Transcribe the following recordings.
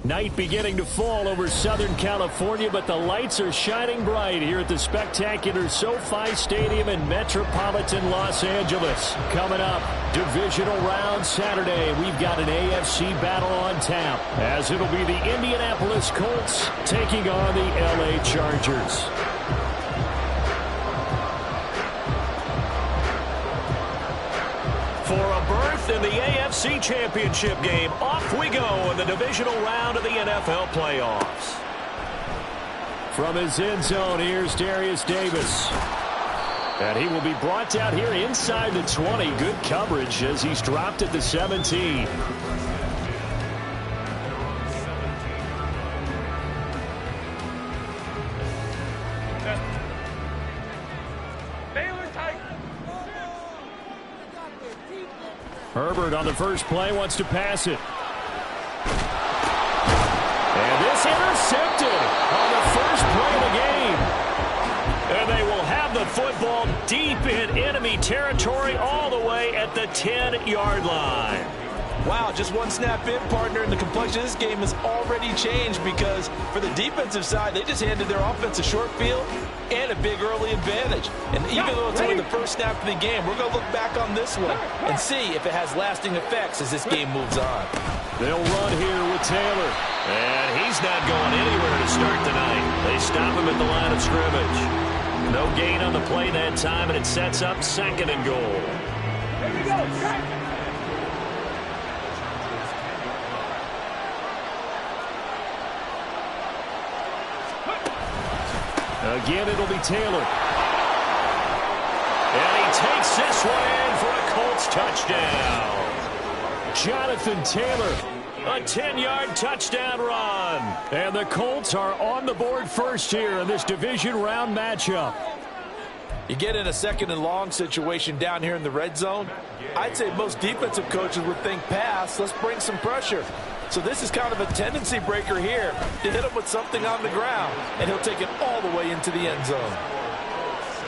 Night beginning to fall over Southern California, but the lights are shining bright here at the spectacular SoFi Stadium in metropolitan Los Angeles. Coming up, divisional round Saturday. We've got an AFC battle on tap, as it'll be the Indianapolis Colts taking on the LA Chargers. For a berth in the AFC Championship game, off we go in the divisional round of the NFL playoffs. From his end zone, here's Darius Davis. And he will be brought down here inside the 20. Good coverage as he's dropped at the 17. Herbert on the first play wants to pass it. And this intercepted on the first play of the game. And they will have the football deep in enemy territory all the way at the 10-yard line. Wow, just one snap in, partner, and the complexion of this game has already changed because for the defensive side, they just handed their offense a short field and a big early advantage. And even though it's only the first snap of the game, we're going to look back on this one and see if it has lasting effects as this game moves on. They'll run here with Taylor. And he's not going anywhere to start tonight. They stop him at the line of scrimmage. No gain on the play that time, and it sets up 2nd and goal. Here we go. Again, it'll be Taylor. And he takes this one in for a Colts touchdown. Jonathan Taylor. A 10-yard touchdown run. And the Colts are on the board first here in this division round matchup. You get in a 2nd and long situation down here in the red zone. I'd say most defensive coaches would think pass. Let's bring some pressure. So this is kind of a tendency breaker here to hit him with something on the ground, and he'll take it all the way into the end zone.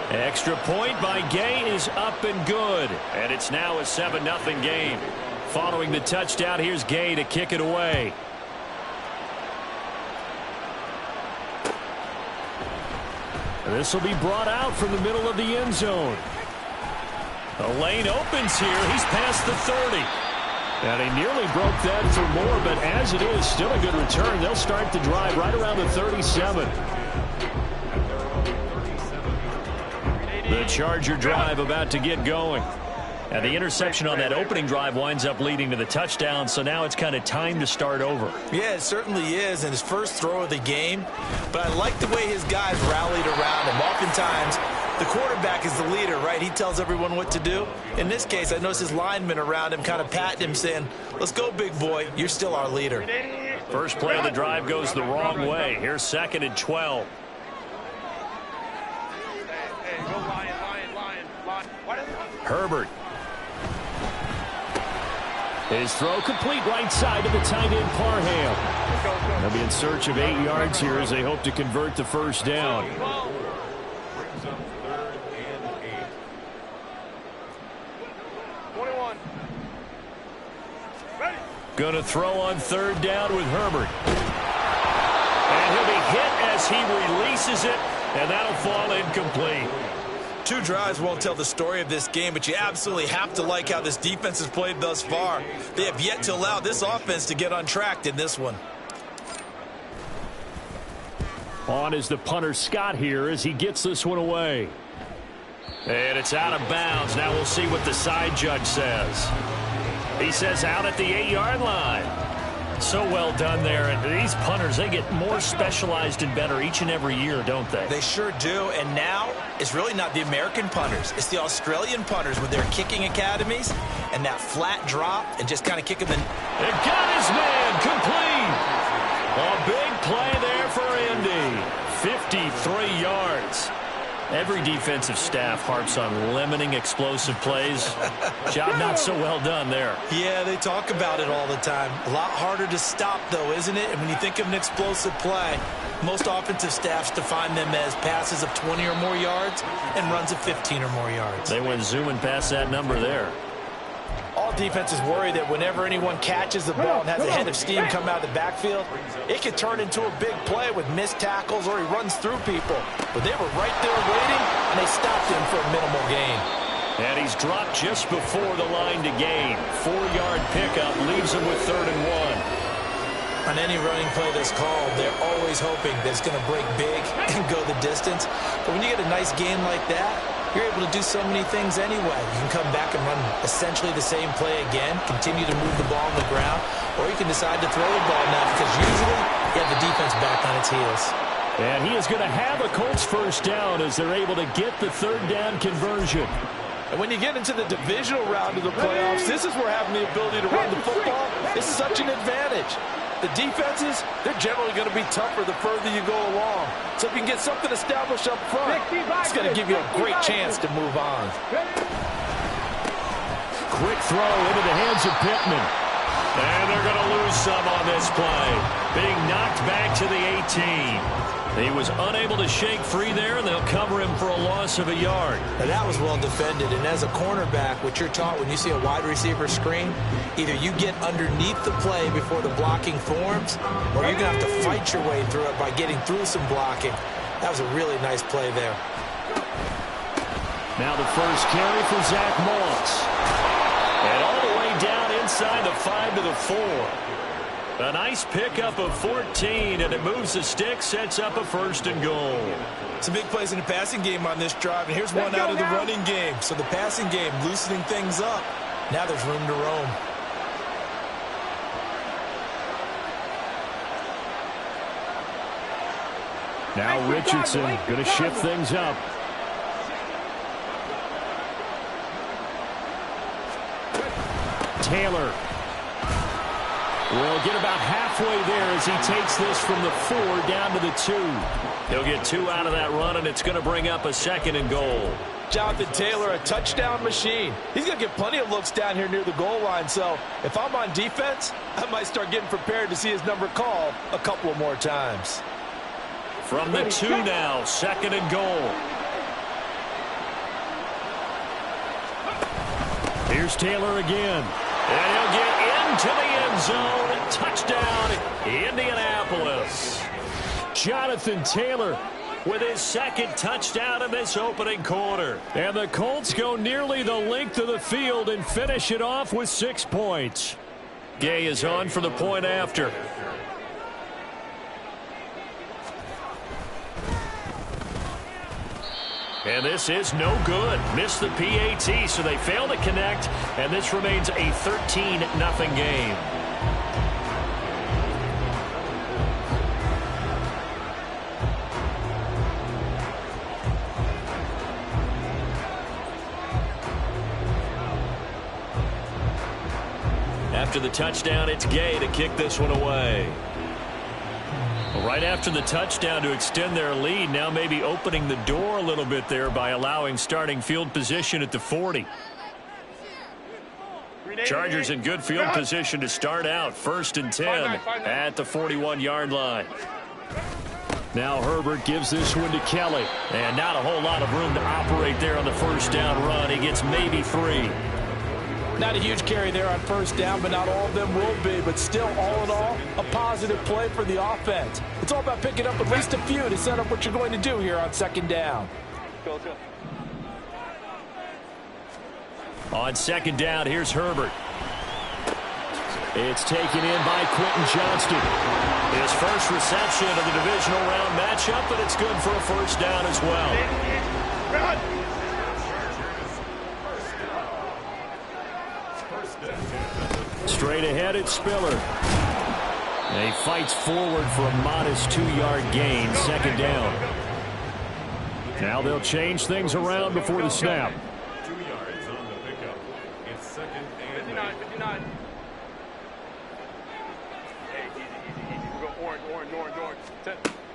Extra point by Gay is up and good. And it's now a 7-0 game. Following the touchdown, here's Gay to kick it away. This will be brought out from the middle of the end zone. The lane opens here. He's past the 30. And he nearly broke that for more, but as it is, still a good return. They'll start the drive right around the 37. The Charger drive about to get going. And the interception on that opening drive winds up leading to the touchdown, so now it's kind of time to start over. Yeah, it certainly is, and his first throw of the game. But I like the way his guys rallied around him. Oftentimes, the quarterback is the leader, right? He tells everyone what to do. In this case, I noticed his linemen around him kind of patting him, saying, let's go, big boy. You're still our leader. First play of the drive goes the wrong way. Here's 2nd and 12. Herbert. His throw complete right side to the tight end Parham. They'll be in search of 8 yards here as they hope to convert the first down. Going to throw on 3rd down with Herbert. And he'll be hit as he releases it, and that'll fall incomplete. 2 drives won't tell the story of this game, but you absolutely have to like how this defense has played thus far. They have yet to allow this offense to get untracked in this one. On is the punter Scott here as he gets this one away. And it's out of bounds. Now we'll see what the side judge says. He says out at the 8-yard line. So well done there. And these punters, they get more specialized and better each and every year, don't they? They sure do. And now it's really not the American punters. It's the Australian punters with their kicking academies and that flat drop and just kind of kick them in. It got his man complete. A big play there for Indy. 53 yards. Every defensive staff harps on limiting explosive plays. Job not so well done there. Yeah, they talk about it all the time. A lot harder to stop, though, isn't it? And when you think of an explosive play, most offensive staffs define them as passes of 20 or more yards and runs of 15 or more yards. They went zooming past that number there. All defenses worry that whenever anyone catches the ball and has a head of steam come out of the backfield, it could turn into a big play with missed tackles or he runs through people. But they were right there waiting, and they stopped him for a minimal gain. And he's dropped just before the line to gain. 4-yard pickup leaves him with 3rd and 1. On any running play that's called, they're always hoping that it's going to break big and go the distance. But when you get a nice gain like that, you're able to do so many things anyway. You can come back and run essentially the same play again, continue to move the ball on the ground, or you can decide to throw the ball now because usually you have the defense back on its heels. And he is going to have a Colts first down as they're able to get the 3rd down conversion. And when you get into the divisional round of the playoffs, this is where having the ability to run the football is such an advantage. The defenses, they're generally going to be tougher the further you go along. So if you can get something established up front, it's going to give you a great chance to move on. Quick throw into the hands of Pittman. And they're going to lose some on this play. Being knocked back to the 18. He was unable to shake free there, and they'll cover him for a loss of a yard. Now that was well defended, and as a cornerback, what you're taught when you see a wide receiver screen, either you get underneath the play before the blocking forms, or you're going to have to fight your way through it by getting through some blocking. That was a really nice play there. Now the first carry for Zach Moss. And all the way down inside the 5 to the 4. A nice pickup of 14, and it moves the stick, sets up a 1st and goal. Some big plays in the passing game on this drive, and here's one out of the running game. So the passing game loosening things up. Now there's room to roam. Now Richardson going to shift things up. Taylor will get about halfway there as he takes this from the 4 down to the 2. He'll get 2 out of that run, and it's going to bring up a 2nd and goal. Jonathan Taylor, a touchdown machine. He's going to get plenty of looks down here near the goal line. So if I'm on defense, I might start getting prepared to see his number called a couple of more times. From the 2 now, 2nd and goal. Here's Taylor again. And he'll get into the end zone. Touchdown, Indianapolis. Jonathan Taylor with his 2nd touchdown in this opening quarter. And the Colts go nearly the length of the field and finish it off with 6 points. Gay is on for the point after. And this is no good. Missed the PAT, so they fail to connect, and this remains a 13-0 game. After the touchdown, it's Gay to kick this one away. Right after the touchdown to extend their lead, now maybe opening the door a little bit there by allowing starting field position at the 40. Chargers in good field position to start out. 1st and 10 at the 41-yard line. Now Herbert gives this one to Kelly. And not a whole lot of room to operate there on the 1st down run. He gets maybe 3. Not a huge carry there on 1st down, but not all of them will be. But still, all in all, a positive play for the offense. It's all about picking up at least a few to set up what you're going to do here on 2nd down. On 2nd down, here's Herbert. It's taken in by Quentin Johnston. His first reception of the divisional round matchup, but it's good for a 1st down as well. Straight ahead, it's Spiller. And he fights forward for a modest 2-yard gain, 2nd down. Now they'll change things around before the snap. 2 yards on the pickup. It's 2nd and 59. Hey, easy. Go orange.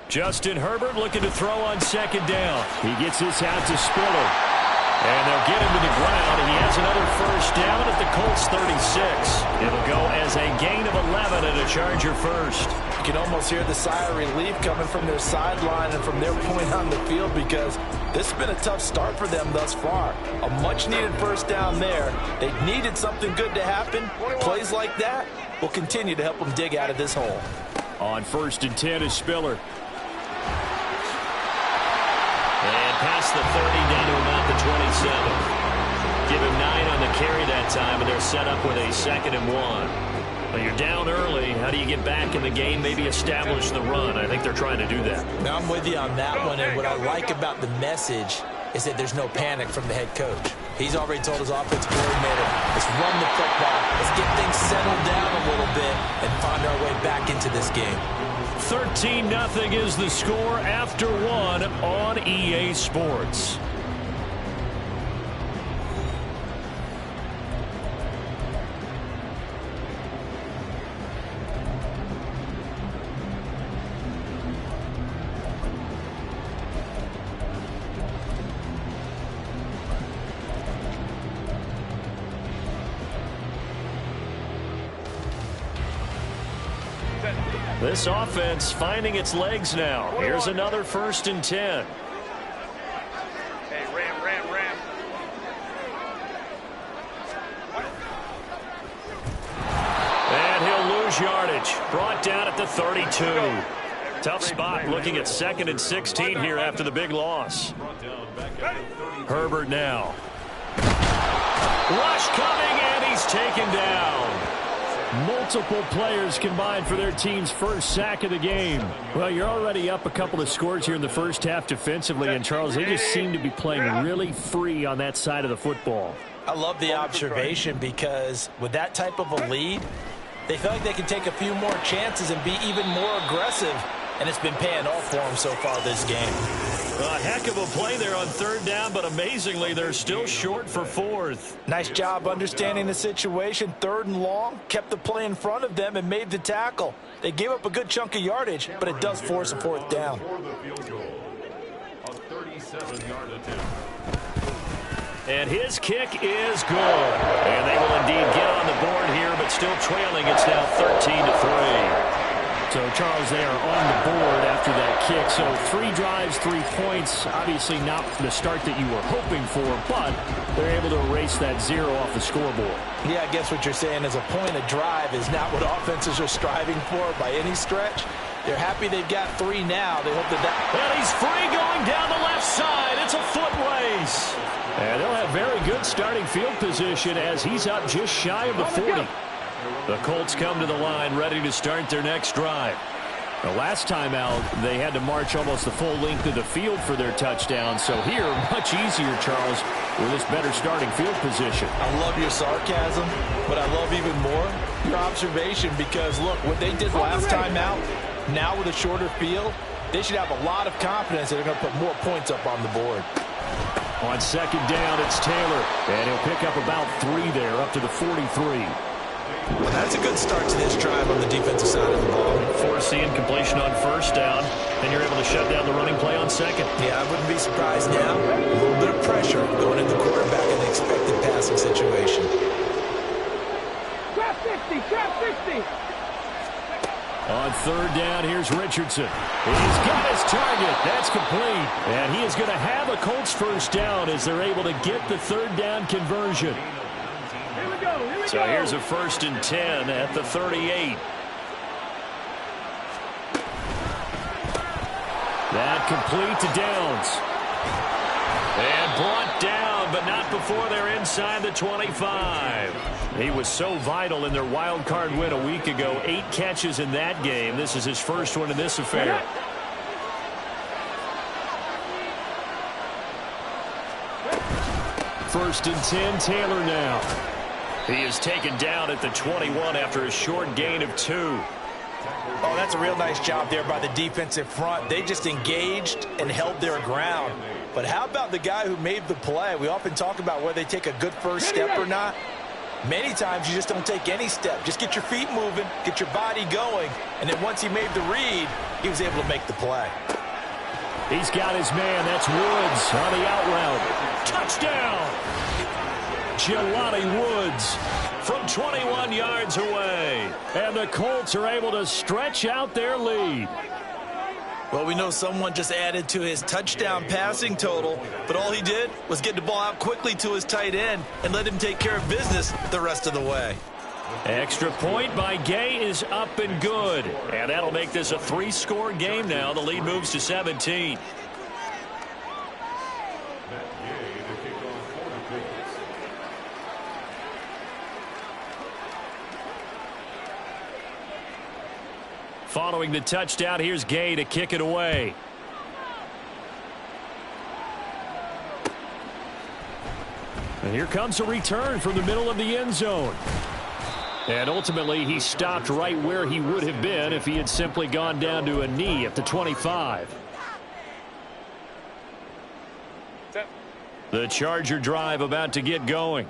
Justin Herbert looking to throw on 2nd down. He gets this out to Spiller. And they'll get him to the ground, and he has another 1st down at the Colts 36. It'll go as a gain of 11 and a Charger 1st. can almost hear the sigh of relief coming from their sideline and from their point on the field, because this has been a tough start for them thus far. A much-needed first down there. They needed something good to happen. Plays like that will continue to help them dig out of this hole. On 1st and 10 is Spiller. And past the 30 down to about the 27. Give him 9 on the carry that time, and they're set up with a 2nd and 1. Well, you're down early. How do you get back in the game, maybe establish the run? I think they're trying to do that. Now, I'm with you on that one, and what I like about the message is that there's no panic from the head coach. He's already told his offensive coordinator, let's run the football, let's get things settled down a little bit and find our way back into this game. 13-0 is the score after 1 on EA Sports. This offense finding its legs now. Here's another 1st and 10. Hey, ram. And he'll lose yardage. Brought down at the 32. Tough spot looking at 2nd and 16 here after the big loss. Herbert now. Rush coming, and he's taken down. Multiple players combined for their team's first sack of the game. Well, you're already up a couple of scores here in the first half defensively, and Charles, they just seem to be playing really free on that side of the football. I love the observation, because with that type of a lead, they feel like they can take a few more chances and be even more aggressive, and it's been paying off for them so far this game. A heck of a play there on 3rd down, but amazingly, they're still short for 4th. Nice job understanding the situation. 3rd and long, kept the play in front of them and made the tackle. They gave up a good chunk of yardage, but it does force a 4th down. And his kick is good. And they will indeed get on the board here, but still trailing. It's now 13-3. So, Charles, they are on the board after that kick. So 3 drives, 3 points. Obviously not the start that you were hoping for, but they're able to erase that 0 off the scoreboard. Yeah, I guess what you're saying is a point of drive is not what offenses are striving for by any stretch. They're happy they've got 3 now. They hope that. And he's free going down the left side. It's a foot race. And they'll have very good starting field position as he's up just shy of the 40. The Colts come to the line ready to start their next drive. The last time out, they had to march almost the full length of the field for their touchdown. So here, much easier, Charles, with this better starting field position. I love your sarcasm, but I love even more your observation, because, look, what they did last time out, now with a shorter field, they should have a lot of confidence that they're going to put more points up on the board. On 2nd down, it's Taylor, and he'll pick up about 3 there, up to the 43. Well, that's a good start to this drive on the defensive side of the ball. Forcing completion on 1st down, and you're able to shut down the running play on 2nd. Yeah, I wouldn't be surprised now. A little bit of pressure going at the quarterback in the expected passing situation. Trap 60, trap 60. On 3rd down, here's Richardson. He's got his target. That's complete. And he is going to have a Colts first down as they're able to get the 3rd down conversion. So here's a 1st and 10 at the 38. That complete to Downs. And brought down, but not before they're inside the 25. He was so vital in their wild card win a week ago. 8 catches in that game. This is his first one in this affair. First and 10, Taylor now. He is taken down at the 21 after a short gain of 2. Oh, that's a real nice job there by the defensive front. They just engaged and held their ground. But how about the guy who made the play? We often talk about whether they take a good first step or not. Many times you just don't take any step. Just get your feet moving, get your body going, and then once he made the read, he was able to make the play. He's got his man. That's Woods on the out route. Touchdown! Jelani Woods, from 21 yards away. And the Colts are able to stretch out their lead. Well, we know someone just added to his touchdown passing total, but all he did was get the ball out quickly to his tight end and let him take care of business the rest of the way. Extra point by Gay is up and good. And that'll make this a 3-score game now. The lead moves to 17. Following the touchdown, here's Gay to kick it away. And here comes a return from the middle of the end zone. And ultimately, he stopped right where he would have been if he had simply gone down to a knee at the 25. The Charger drive about to get going.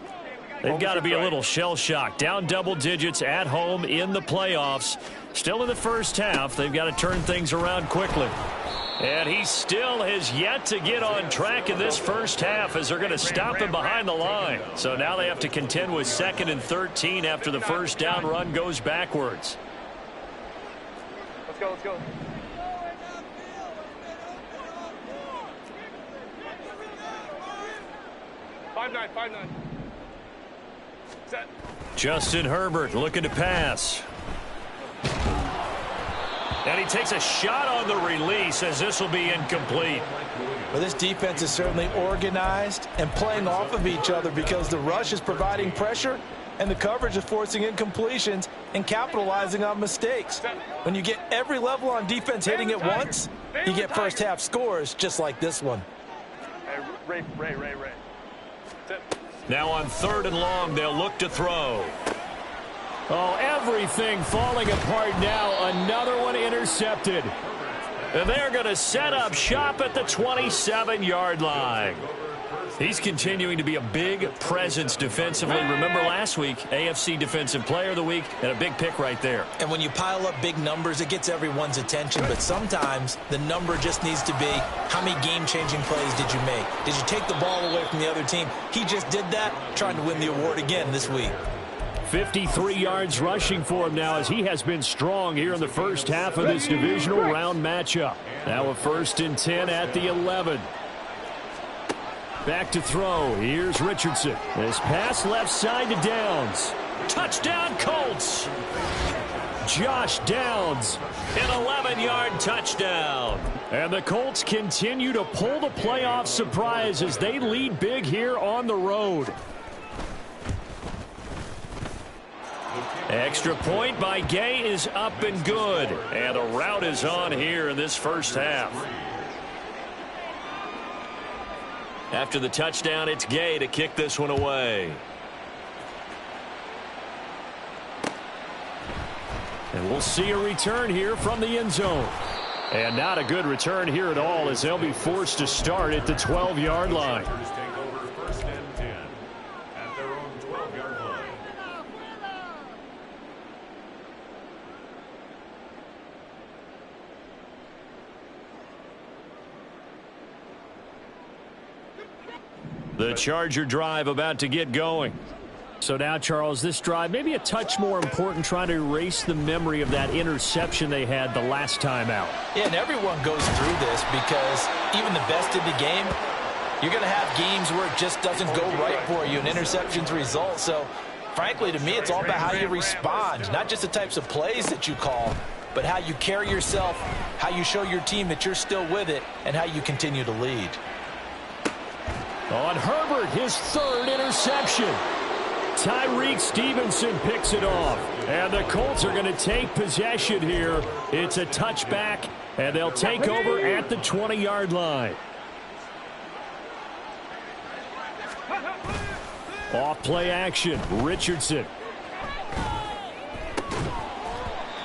They've got to be a little shell-shocked. Down double digits at home in the playoffs. Still in the first half. They've got to turn things around quickly. And he still has yet to get on track in this first half as they're going to stop him behind the line. So now they have to contend with 2nd and 13 after the first down run goes backwards. Let's go, let's go. Five nine. Set. Justin Herbert looking to pass. And he takes a shot on the release as this will be incomplete. Well, this defense is certainly organized and playing off of each other because the rush is providing pressure and the coverage is forcing incompletions and capitalizing on mistakes. When you get every level on defense hitting at once, you get first half scores just like this one. Hey, Ray. Set. Now on 3rd and long, they'll look to throw. Oh, everything falling apart now. Another one intercepted. And they're going to set up shop at the 27-yard line. He's continuing to be a big presence defensively. Remember last week, AFC Defensive Player of the Week, and a big pick right there. And when you pile up big numbers, it gets everyone's attention. But sometimes the number just needs to be, how many game-changing plays did you make? Did you take the ball away from the other team? He just did that, trying to win the award again this week. 53 yards rushing for him now as he has been strong here in the first half of this divisional round matchup. Now a 1st and 10 at the 11. Back to throw. Here's Richardson. This pass left side to Downs. Touchdown Colts. Josh Downs, an 11-yard touchdown. And the Colts continue to pull the playoff surprise as they lead big here on the road. Extra point by Gay is up and good. And a rout is on here in this first half. After the touchdown, it's Gay to kick this one away. And we'll see a return here from the end zone. And not a good return here at all as they'll be forced to start at the 12-yard line. The Charger drive about to get going. So now, Charles, this drive maybe a touch more important, trying to erase the memory of that interception they had the last time out. Yeah, and everyone goes through this because even the best in the game, you're going to have games where it just doesn't go right for you and interceptions result. So, frankly, to me, it's all about how you respond, not just the types of plays that you call, but how you carry yourself, how you show your team that you're still with it, and how you continue to lead. On Herbert, his 3rd interception. Tyreek Stevenson picks it off. And the Colts are going to take possession here. It's a touchback, and they'll take over at the 20-yard line. Off play action, Richardson.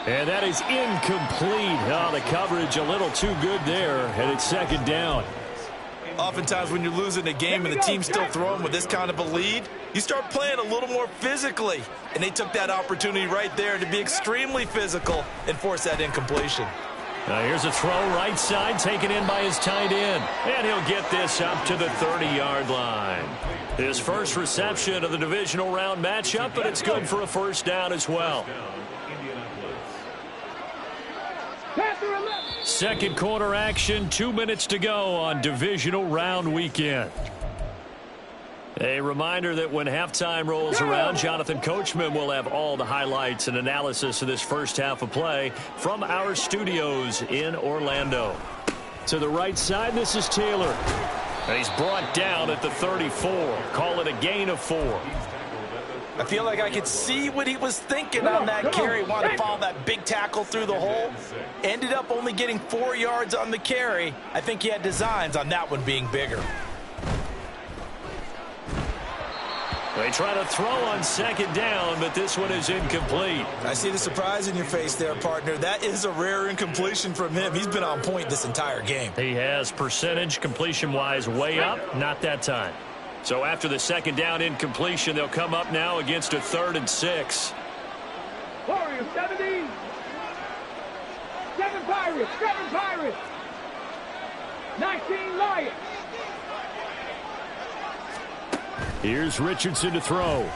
And that is incomplete. Oh, the coverage a little too good there, and it's 2nd down. Oftentimes when you're losing a game and the team's still throwing with this kind of a lead, you start playing a little more physically. And they took that opportunity right there to be extremely physical and force that incompletion. Here's a throw right side taken in by his tight end. And he'll get this up to the 30-yard line. His first reception of the divisional round matchup, but it's good for a first down as well. Second quarter action, 2 minutes to go on divisional round weekend. A reminder that when halftime rolls around, Jonathan Coachman will have all the highlights and analysis of this first half of play from our studios in Orlando. To the right side, this is Taylor. And he's brought down at the 34. Call it a gain of 4. I feel like I could see what he was thinking on that carry. Wanted to follow that big tackle through the hole. Ended up only getting 4 yards on the carry. I think he had designs on that one being bigger. They try to throw on second down, but this one is incomplete. I see the surprise in your face there, partner. That is a rare incompletion from him. He's been on point this entire game. He has percentage completion-wise way up, not that time. So after the second down incompletion, they'll come up now against a 3rd and 6. Warriors 17. 7 Pirates. 7 Pirates. 19 Lions. Here's Richardson to throw.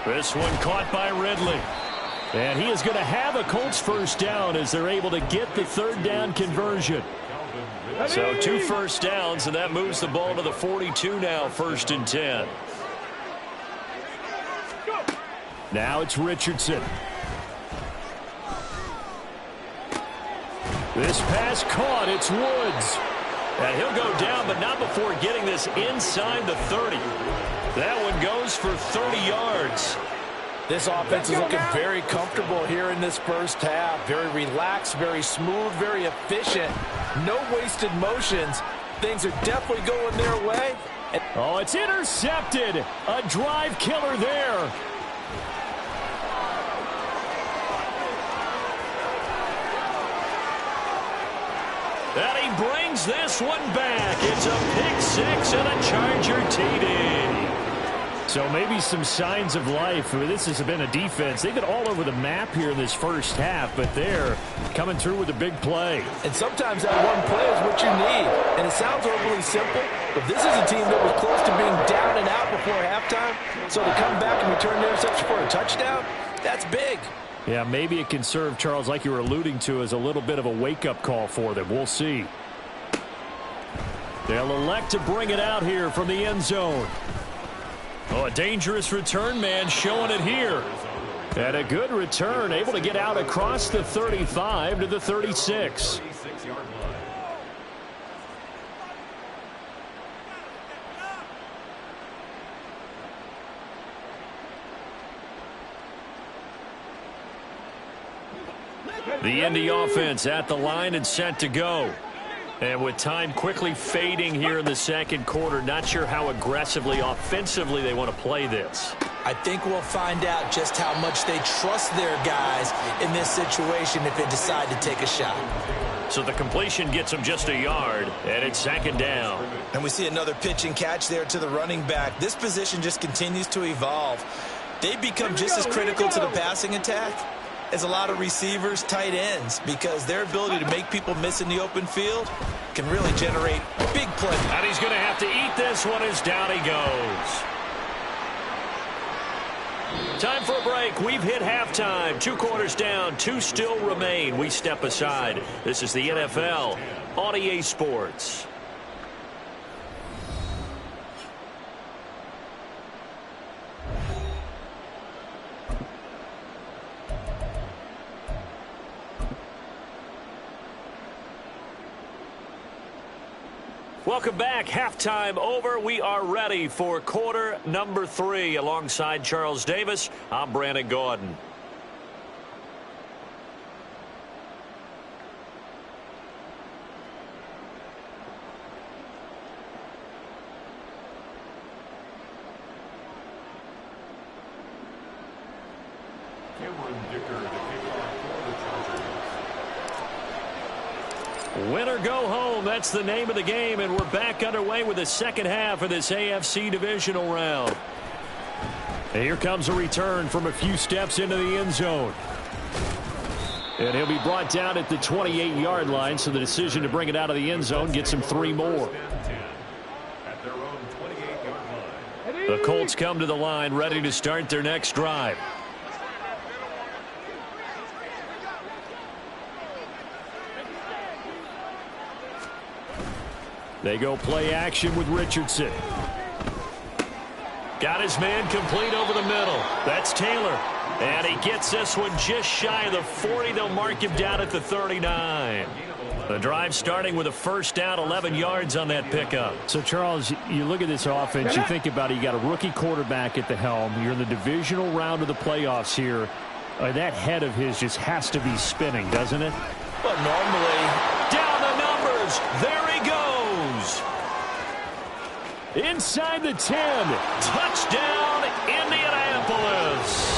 This one caught by Ridley. And he is going to have a Colts first down as they're able to get the 3rd down conversion. So 2 first downs, and that moves the ball to the 42 now, 1st and 10. Now it's Richardson. This pass caught. It's Woods. And he'll go down, but not before getting this inside the 30. That one goes for 30 yards. This offense is looking very comfortable here in this first half. Very relaxed, very smooth, very efficient. No wasted motions. Things are definitely going their way. Oh, it's intercepted. A drive killer there. And he brings this one back. It's a pick 6 and a Charger TD. So maybe some signs of life. I mean, this has been a defense. They've been all over the map here in this first half, but they're coming through with a big play. And sometimes that one play is what you need. And it sounds overly simple, but this is a team that was close to being down and out before halftime. So to come back and return the interception for a touchdown, that's big. Yeah, maybe it can serve, Charles, like you were alluding to, as a little bit of a wake-up call for them. We'll see. They'll elect to bring it out here from the end zone. Oh, a dangerous return man showing it here. And a good return, able to get out across the 35 to the 36. The Indy offense at the line and set to go. And with time quickly fading here in the second quarter, not sure how aggressively, offensively they want to play this. I think we'll find out just how much they trust their guys in this situation if they decide to take a shot. So the completion gets them just a yard, and it's second down. And we see another pitch and catch there to the running back. This position just continues to evolve. They become just as critical to the passing attack as a lot of receivers, tight ends, because their ability to make people miss in the open field can really generate big plays. And he's going to have to eat this one as down he goes. Time for a break. We've hit halftime. 2 quarters down, 2 still remain. We step aside. This is the NFL on EA Sports. Welcome back. Halftime over. We are ready for quarter number 3. Alongside Charles Davis, I'm Brandon Gordon. Win or go home, that's the name of the game, and we're back underway with the second half of this AFC divisional round. And here comes a return from a few steps into the end zone. And he'll be brought down at the 28-yard line, so the decision to bring it out of the end zone gets him 3 more. At their own 28-yard line. The Colts come to the line, ready to start their next drive. They go play action with Richardson. Got his man complete over the middle. That's Taylor. And he gets this one just shy of the 40. They'll mark him down at the 39. The drive starting with a first down, 11 yards on that pickup. So, Charles, you look at this offense, you think about it, you got a rookie quarterback at the helm. You're in the divisional round of the playoffs here. That head of his just has to be spinning, doesn't it? But normally, down the numbers. There he goes. Inside the 10. Touchdown, Indianapolis.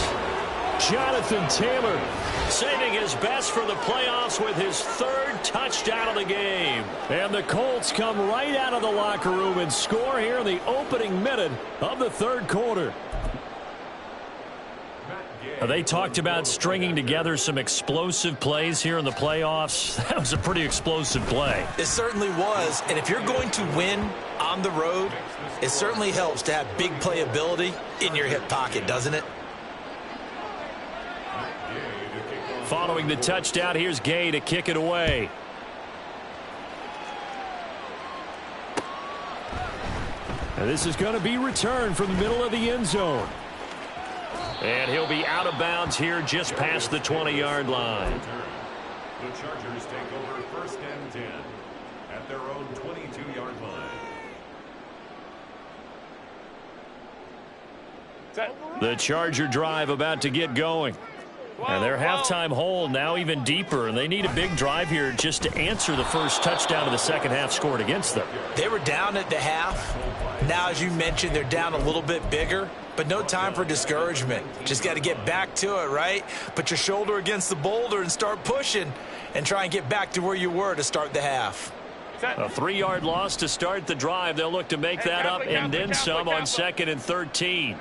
Jonathan Taylor saving his best for the playoffs with his 3rd touchdown of the game. And the Colts come right out of the locker room and score here in the opening minute of the 3rd quarter. They talked about stringing together some explosive plays here in the playoffs. That was a pretty explosive play. it certainly was. And if you're going to win on the road, it certainly helps to have big playability in your hip pocket, doesn't it? Following the touchdown, here's Gay to kick it away. And this is going to be returned from the middle of the end zone. And he'll be out of bounds here just past the 20-yard line. The Chargers take over 1st and 10 at their own 22-yard line. The Charger drive about to get going. And their halftime hole now even deeper, and they need a big drive here just to answer the first touchdown of the second half scored against them. They were down at the half. Now, as you mentioned, they're down a little bit bigger, but no time for discouragement. Just got to get back to it, right? Put your shoulder against the boulder and start pushing and try and get back to where you were to start the half. A 3-yard loss to start the drive. They'll look to make that up and then some on 2nd and 13.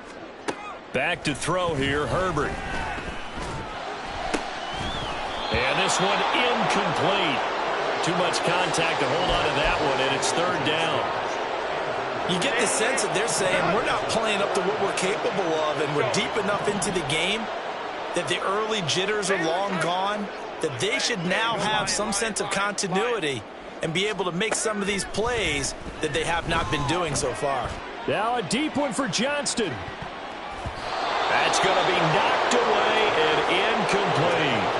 Back to throw here, Herbert. And this one incomplete. Too much contact to hold on to that one, and it's 3rd down. You get the sense that they're saying we're not playing up to what we're capable of, and we're deep enough into the game that the early jitters are long gone, that they should now have some sense of continuity and be able to make some of these plays that they have not been doing so far. Now a deep one for Johnston. That's going to be knocked away and incomplete.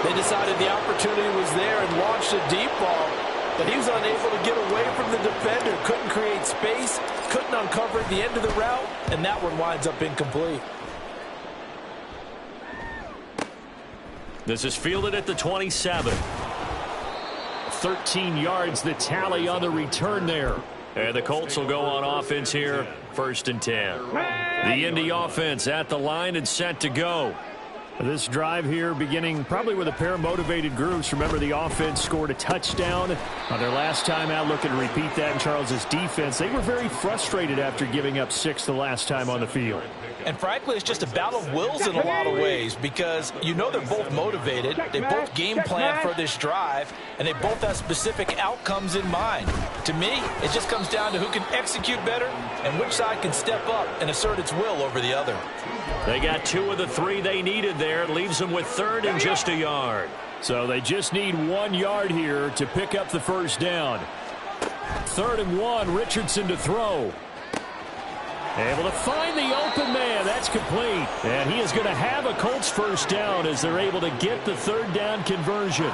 They decided the opportunity was there and launched a deep ball, but he was unable to get away from the defender. Couldn't create space, couldn't uncover at the end of the route, and that one winds up incomplete. This is fielded at the 27. 13 yards the tally on the return there. And the Colts will go on offense here, 1st and 10. The Indy offense at the line and set to go. This drive here beginning probably with a pair of motivated groups. Remember, the offense scored a touchdown on their last time out. Looking to repeat that in Charles's defense. They were very frustrated after giving up 6 the last time on the field. And frankly, it's just a battle of wills in a lot of ways because you know they're both motivated. They both game plan for this drive, and they both have specific outcomes in mind. To me, it just comes down to who can execute better and which side can step up and assert its will over the other. They got 2 of the 3 they needed there. It leaves them with 3rd and just a yard. So they just need 1 yard here to pick up the first down. 3rd and 1, Richardson to throw. Able to find the open man. That's complete. And he is going to have a Colts first down as they're able to get the 3rd down conversion.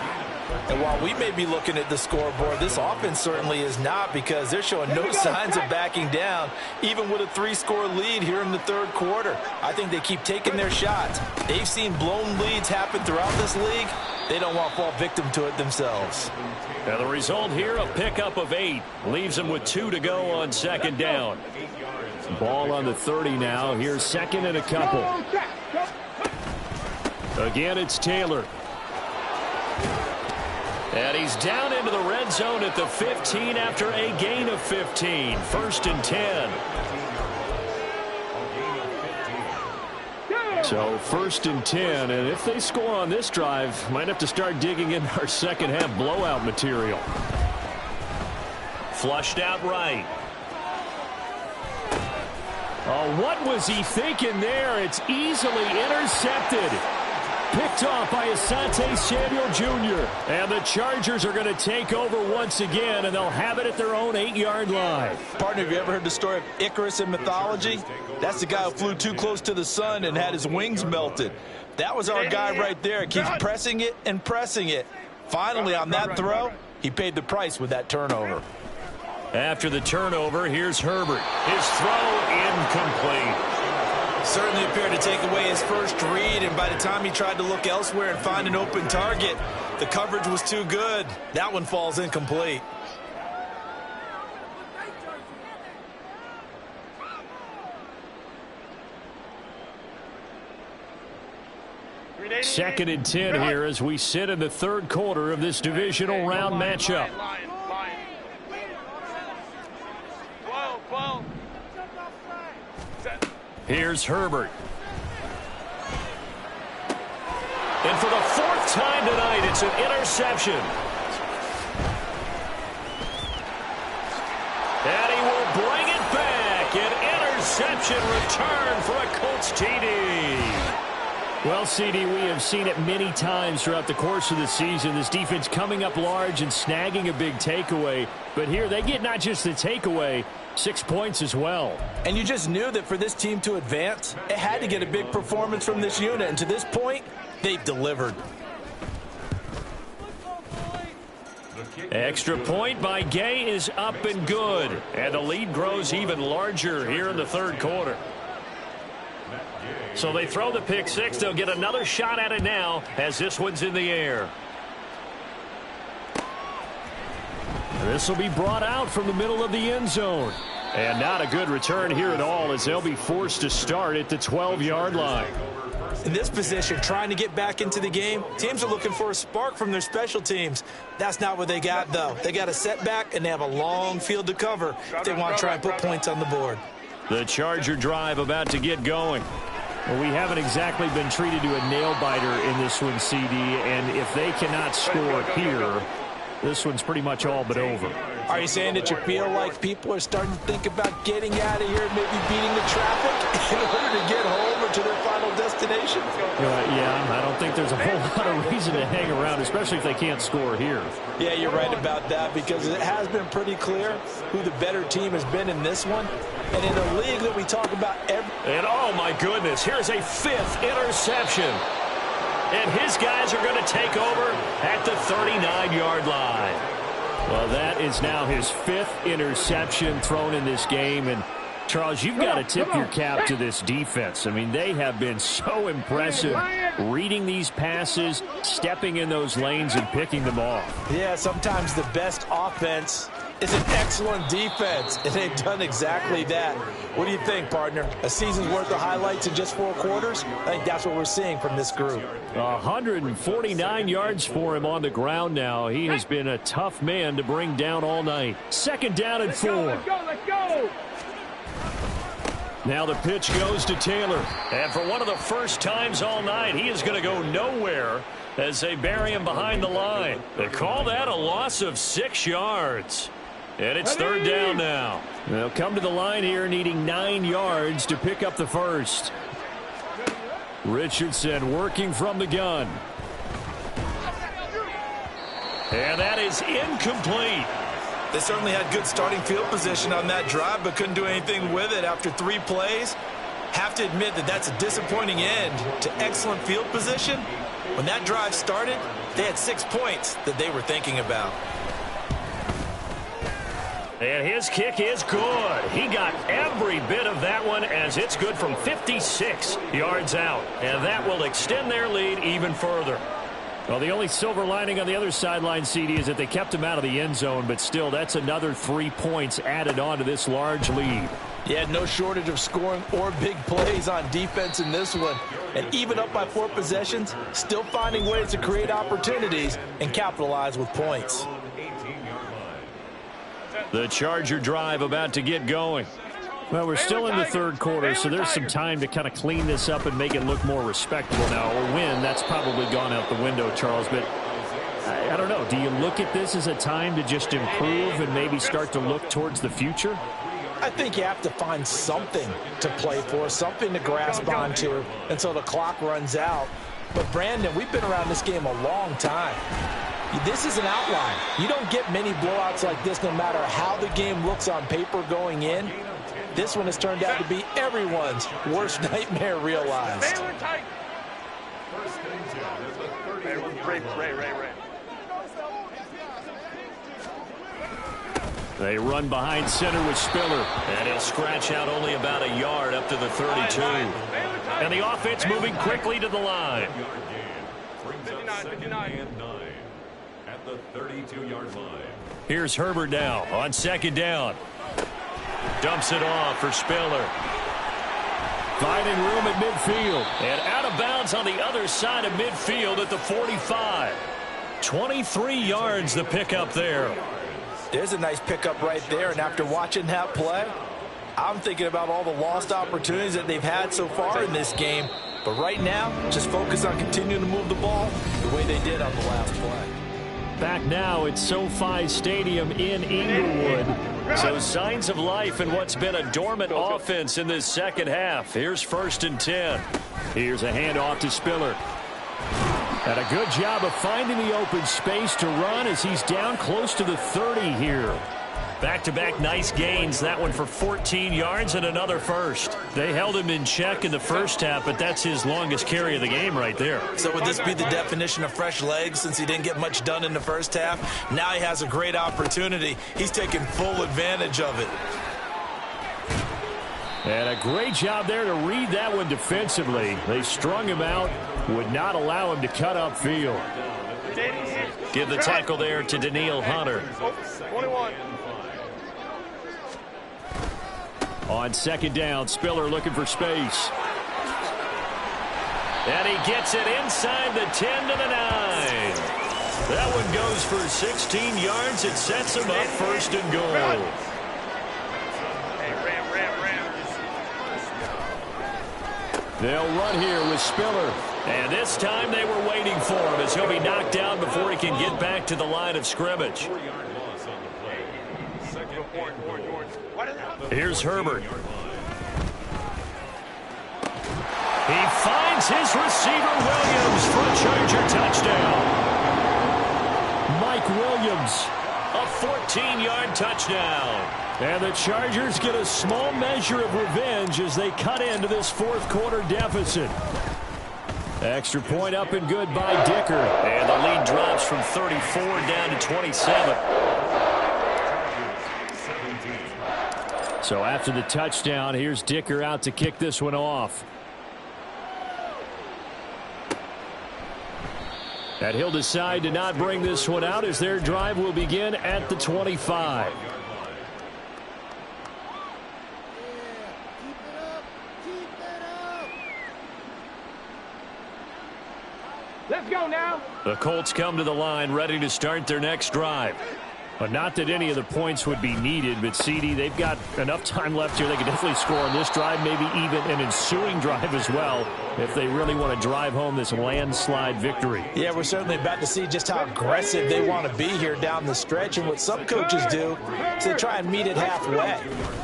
And while we may be looking at the scoreboard, this offense certainly is not, because they're showing no signs of backing down, even with a 3-score lead here in the 3rd quarter. I think they keep taking their shots. They've seen blown leads happen throughout this league. They don't want to fall victim to it themselves. Now the result here, a pickup of 8. Leaves them with 2 to go on 2nd down. Ball on the 30 now. Here's 2nd and a couple. Again, it's Taylor. And he's down into the red zone at the 15 after a gain of 15. 1st and 10. So 1st and 10, and if they score on this drive, might have to start digging in our second half blowout material. Flushed out right. Oh, what was he thinking there? It's easily intercepted. Picked off by Asante Samuel Jr. And the Chargers are going to take over once again, and they'll have it at their own 8-yard line. Partner, have you ever heard the story of Icarus in mythology? That's the guy who flew too close to the sun and had his wings melted. That was our guy right there. Keeps pressing it and pressing it. Finally, on that throw, he paid the price with that turnover. After the turnover, here's Herbert. His throw incomplete. Certainly appeared to take away his first read, and by the time he tried to look elsewhere and find an open target, the coverage was too good. That one falls incomplete. Second and 10 here as we sit in the 3rd quarter of this divisional round matchup. 12. Here's Herbert. And for the 4th time tonight, it's an interception. And he will bring it back. An interception return for a Colts TD. Well, CD, we have seen it many times throughout the course of the season. This defense coming up large and snagging a big takeaway. But here they get not just the takeaway, 6 points as well. And you just knew that for this team to advance, it had to get a big performance from this unit. And to this point, they've delivered. Extra point by Gay is up and good. And the lead grows even larger here in the 3rd quarter. So they throw the pick 6. They'll get another shot at it now as this one's in the air. This will be brought out from the middle of the end zone. And not a good return here at all as they'll be forced to start at the 12-yard line. In this position, trying to get back into the game, teams are looking for a spark from their special teams. That's not what they got, though. They got a setback, and they have a long field to cover if they want to try and put points on the board. The Charger drive about to get going. Well, we haven't exactly been treated to a nail-biter in this one, CD, and if they cannot score here, this one's pretty much all but over. Are you saying that you feel like people are starting to think about getting out of here, maybe beating the traffic in order to get home or to their final destination? Yeah, I don't think there's a whole lot of reason to hang around, especially if they can't score here. Yeah, you're right about that because it has been pretty clear who the better team has been in this one. And in a league that we talk about And oh my goodness, here's a 5th interception. And his guys are going to take over at the 39-yard line. Well, that is now his 5th interception thrown in this game. And, Charles, you've got to tip your cap to this defense. I mean, they have been so impressive reading these passes, stepping in those lanes, and picking them off. Yeah, sometimes the best offense is an excellent defense, and they've done exactly that. What do you think, partner? A season's worth of highlights in just 4 quarters? I think that's what we're seeing from this group. 149 yards for him on the ground now. He has been a tough man to bring down all night. 2nd down and 4. Let's go. Now the pitch goes to Taylor. And for one of the first times all night, he is going to go nowhere as they bury him behind the line. They call that a loss of 6 yards. And it's 3rd down now. They'll come to the line here needing 9 yards to pick up the first. Richardson working from the gun. And that is incomplete. They certainly had good starting field position on that drive, but couldn't do anything with it after 3 plays. Have to admit that that's a disappointing end to excellent field position. When that drive started, they had 6 points that they were thinking about. And his kick is good. He got every bit of that one as it's good from 56 yards out. And that will extend their lead even further. Well, the only silver lining on the other sideline, CD, is that they kept him out of the end zone. But still, that's another 3 points added on to this large lead. Yeah, no shortage of scoring or big plays on defense in this one. And even up by 4 possessions, still finding ways to create opportunities and capitalize with points. The Charger drive about to get going. Well, we're still in the third quarter, so there's some time to kind of clean this up and make it look more respectable now. Or win, that's probably gone out the window, Charles. But I don't know. Do you look at this as a time to just improve and maybe start to look towards the future? I think you have to find something to play for, something to grasp onto until the clock runs out. But, Brandon, we've been around this game a long time. This is an outline. You don't get many blowouts like this no matter how the game looks on paper going in. This one has turned out to be everyone's worst nightmare realized. Ray. They run behind center with Spiller. And he'll scratch out only about a yard up to the 32. And the offense moving quickly to the line. 59 at the 32-yard line. Here's Herbert now on second down. Dumps it off for Spiller. Finding room at midfield. And out of bounds on the other side of midfield at the 45. 23 yards the pickup there. There's a nice pickup right there, and after watching that play, I'm thinking about all the lost opportunities that they've had so far in this game. But right now, just focus on continuing to move the ball the way they did on the last play. Back now at SoFi Stadium in Inglewood. So signs of life in what's been a dormant offense in this second half. Here's 1st and 10. Here's a handoff to Spiller. And a good job of finding the open space to run as he's down close to the 30 here. Back-to-back nice gains. That one for 14 yards and another first. They held him in check in the first half, but that's his longest carry of the game right there. So would this be the definition of fresh legs since he didn't get much done in the first half? Now he has a great opportunity. He's taking full advantage of it. And a great job there to read that one defensively. They strung him out, would not allow him to cut upfield. Give the tackle there to Daniil Hunter. 21. On second down, Spiller looking for space. And he gets it inside the 10 to the 9. That one goes for 16 yards. It sets him up 1st and goal. They'll run here with Spiller. And this time they were waiting for him as he'll be knocked down before he can get back to the line of scrimmage. Here's Herbert. He finds his receiver, Williams, for a Charger touchdown. Mike Williams. A 14-yard touchdown. And the Chargers get a small measure of revenge as they cut into this fourth quarter deficit. Extra point up and good by Dicker. And the lead drops from 34 down to 27. So after the touchdown, here's Dicker out to kick this one off. And he'll decide to not bring this one out as their drive will begin at the 25. Let's go now. The Colts come to the line ready to start their next drive. But not that any of the points would be needed, but CD, they've got enough time left here. They can definitely score on this drive, maybe even an ensuing drive as well, if they really want to drive home this landslide victory. Yeah, we're certainly about to see just how aggressive they want to be here down the stretch. And what some coaches do is they try and meet it halfway,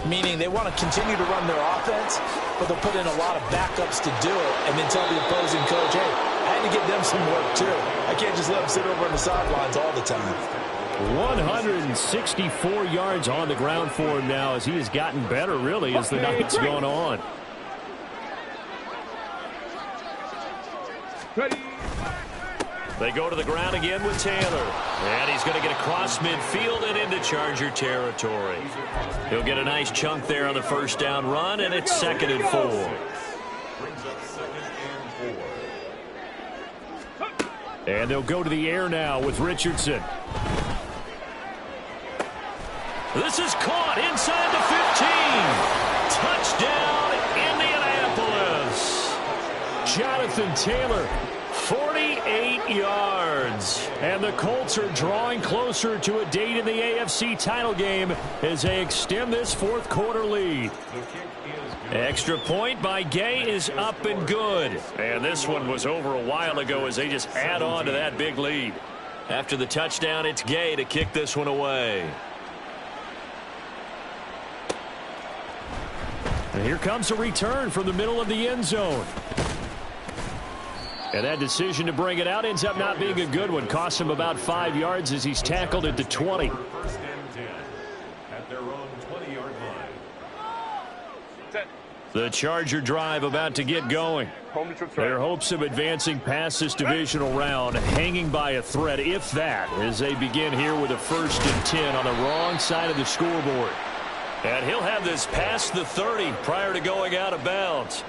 meaning they want to continue to run their offense, but they'll put in a lot of backups to do it and then tell the opposing coach, hey, I had to give them some work too. I can't just let them sit over on the sidelines all the time. 164 yards on the ground for him now as he has gotten better, really, as the night's gone on. They go to the ground again with Taylor. And he's going to get across midfield and into Charger territory. He'll get a nice chunk there on the first down run, and it's 2nd and 4. And they'll go to the air now with Richardson. This is caught inside the 15. Touchdown, Indianapolis. Jonathan Taylor, 48 yards. And the Colts are drawing closer to a date in the AFC title game as they extend this fourth quarter lead. Extra point by Gay is up and good. And this one was over a while ago as they just add on to that big lead. After the touchdown, it's Gay to kick this one away. And here comes a return from the middle of the end zone. And that decision to bring it out ends up not being a good one. Costs him about 5 yards as he's tackled at the 20. First and 10 at their own 20-yard line. The Charger drive about to get going. Their hopes of advancing past this divisional round hanging by a thread, if that, as they begin here with a 1st and 10 on the wrong side of the scoreboard. And he'll have this past the 30 prior to going out of bounds.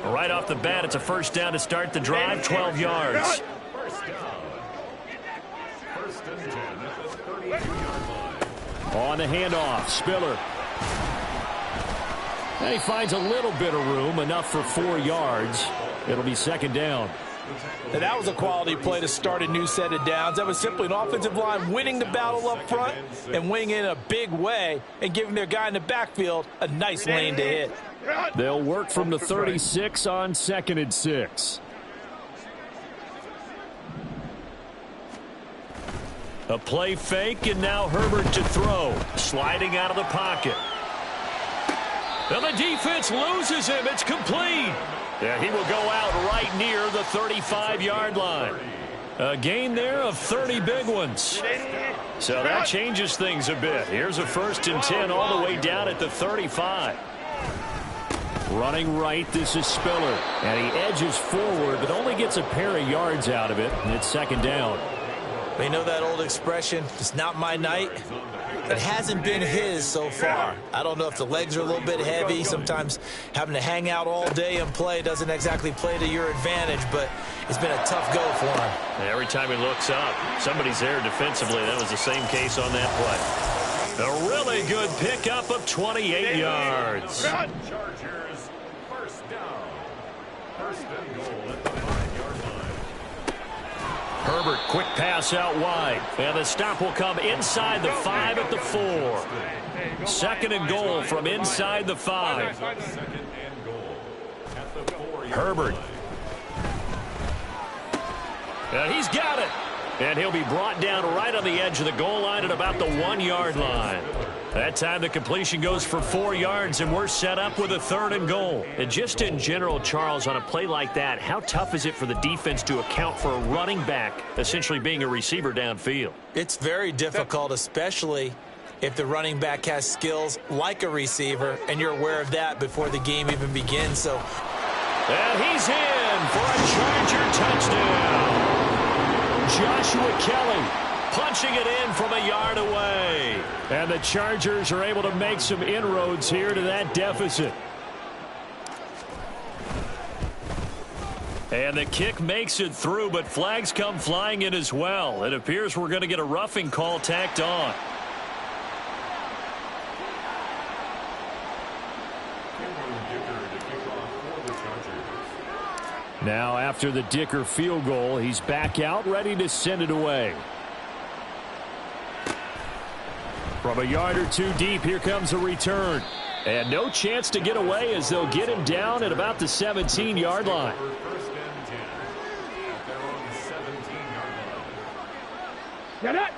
Right off the bat, it's a first down to start the drive, 12 yards. First down. First and 10 at the 32-yard line. On the handoff, Spiller. And he finds a little bit of room, enough for 4 yards. It'll be second down. And that was a quality play to start a new set of downs. That was simply an offensive line winning the battle up front and winning in a big way and giving their guy in the backfield a nice lane to hit. They'll work from the 36 on 2nd and 6. A play fake, and now Herbert to throw. Sliding out of the pocket. And the defense loses him. It's complete. And he will go out right near the 35-yard line. A gain there of 30 big ones. So that changes things a bit. Here's a 1st and 10 all the way down at the 35. Running right, this is Spiller. And he edges forward, but only gets a pair of yards out of it. And it's second down. They know that old expression, it's not my night. It hasn't been his so far. I don't know if the legs are a little bit heavy. Sometimes having to hang out all day and play doesn't exactly play to your advantage, but it's been a tough go for him. Every time he looks up, somebody's there defensively. That was the same case on that play. A really good pickup of 28 yards. Chargers, first down. First and goal at the 5-yard line. Herbert, quick pass out wide. And the stop will come inside the 5 at the 4. 2nd and goal from inside the 5. Second and goal at the 4-yard Herbert. line. And he's got it. And he'll be brought down right on the edge of the goal line at about the 1-yard line. That time the completion goes for 4 yards, and we're set up with a 3rd and goal. And just in general, Charles, on a play like that, how tough is it for the defense to account for a running back essentially being a receiver downfield? It's very difficult, especially if the running back has skills like a receiver, and you're aware of that before the game even begins. So, and he's in for a Charger touchdown. Joshua Kelly punching it in from a yard away. And the Chargers are able to make some inroads here to that deficit. And the kick makes it through, but flags come flying in as well. It appears we're going to get a roughing call tacked on. Now after the Dicker field goal, he's back out, ready to send it away. From a yard or two deep, here comes a return. And no chance to get away as they'll get him down at about the 17-yard line. First and 10 at their own 17-yard line. Get it!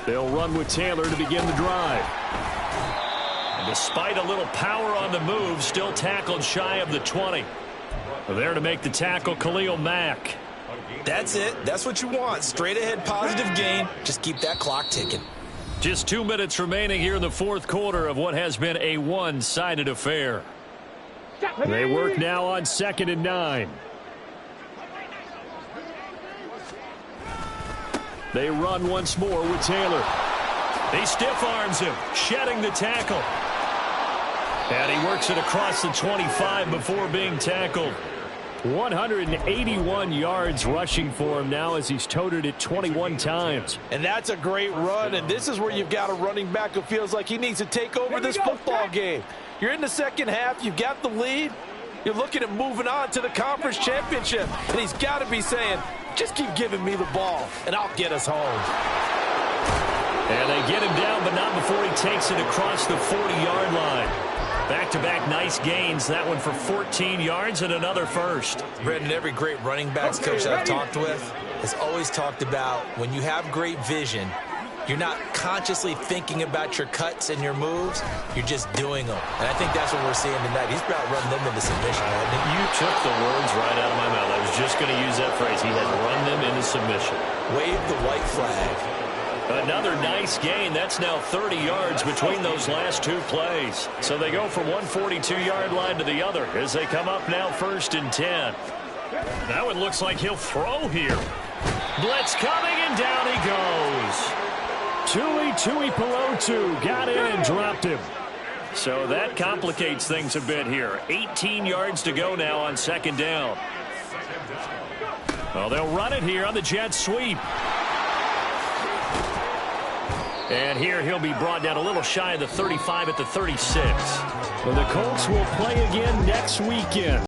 They'll run with Taylor to begin the drive. And despite a little power on the move, still tackled shy of the 20. There to make the tackle, Khalil Mack. that's it. That's what you want. Straight ahead positive gain. Just keep that clock ticking. Just 2 minutes remaining here in the fourth quarter of what has been a one-sided affair. They work now on 2nd and 9. They run once more with Taylor. He stiff arms him, shedding the tackle. And he works it across the 25 before being tackled. 181 yards rushing for him now as he's toted it 21 times. And that's a great run, and this is where you've got a running back who feels like he needs to take over this football game. You're in the second half, you've got the lead. You're looking at moving on to the conference championship. And he's got to be saying, just keep giving me the ball, and I'll get us home. And they get him down, but not before he takes it across the 40-yard line. Back-to-back nice gains. That one for 14 yards and another first. Brendan, every great running backs coach I've talked with has always talked about when you have great vision, you're not consciously thinking about your cuts and your moves. You're just doing them. And I think that's what we're seeing tonight. He's about running them into submission. You took the words right out of my mouth. I was just going to use that phrase. He has run them into submission. Wave the white flag. Another nice gain. That's now 30 yards between those last two plays. So they go from one 42-yard line to the other as they come up now 1st and 10. Now it looks like he'll throw here. Blitz coming, and down he goes. Tui Pelotu got in and dropped him. So that complicates things a bit here. 18 yards to go now on 2nd down. Well, they'll run it here on the jet sweep. And here he'll be brought down a little shy of the 35 at the 36. Well, the Colts will play again next weekend.